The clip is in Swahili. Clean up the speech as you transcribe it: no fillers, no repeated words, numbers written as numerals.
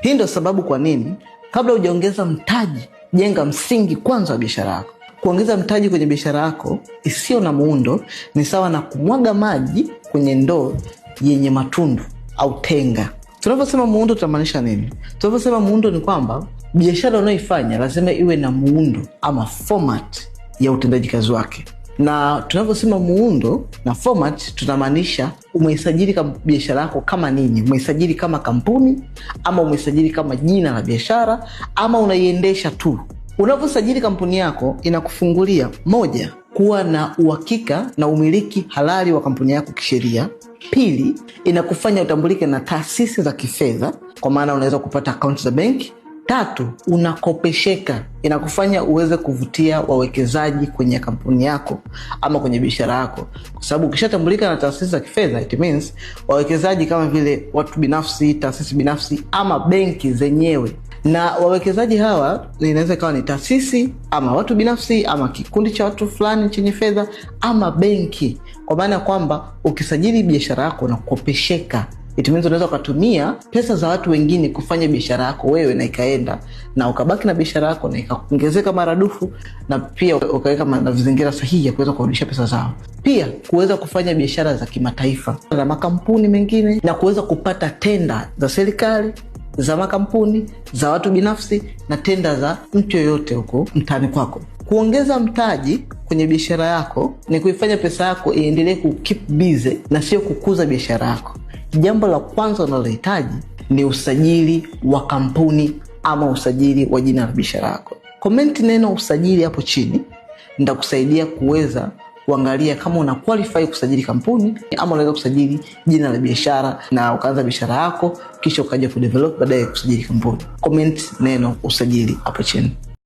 Hii ndio sababu kwa nini kabla hujaongeza mtaji, jenga msingi kwanza wa biashara yako. Kuongeza mtaji kwenye biashara yako isiyo na muundo ni sawa na kumwaga maji kwenye ndoo yenye matundu au tenga. Tunaposema muundo tunamaanisha nini? Tunaposema muundo ni kwamba biashara unayoifanya lazima iwe na muundo ama format ya utendaji kazi wake. Na tunaposema muundo na format tunamaanisha umeisajili kama biashara yako kama nini? Umeisajili kama kampuni ama umeisajili kama jina la biashara ama unaiendesha tu? Unaposajili kampuni yako inakufungulia moja, kuwa na uhakika na umiliki halali wa kampuni yako kisheria. Pili, inakufanya utambulike na taasisi za kifedha, kwa maana unaweza kupata akaunti za benki. Tatu, unakopesheka, inakufanya uweze kuvutia wawekezaji kwenye kampuni yako ama kwenye biashara yako, kwa sababu ukishatambulika na taasisi za kifedha, it means wawekezaji kama vile watu binafsi, taasisi binafsi ama benki zenyewe. Na wawekezaji hawa inaweza kawa ni taasisi ama watu binafsi ama kikundi cha watu fulani chenye fedha ama benki, kwa maana kwamba ukisajili biashara yako na kukopesheka, it means unaweza kutumia pesa za watu wengine kufanya biashara yako wewe na ikaenda, na ukabaki na biashara yako na ikaongezeka maradufu, na pia ukaweka na vizingira sahihi ya kuweza kurudisha pesa zao. Pia kuweza kufanya biashara za kimataifa na makampuni mengine, na kuweza kupata tenda za serikali, za makampuni, za watu binafsi na tenda za mtu yoyote huko mtaani kwako. Kuongeza mtaji kwenye biashara yako ni kuifanya pesa yako iendelee kukeep busy na sio kukuza biashara yako. Jambo la kwanza unalohitaji ni usajili wa kampuni ama usajili wa jina la biashara yako. Comment neno usajili hapo chini, nitakusaidia kuweza kuangalia kama una qualify kusajili kampuni ama unaweza kusajili jina la biashara na ukaanza biashara yako kisha ukaja kudevelop baadaye kusajili kampuni. Comment neno usajili hapo chini.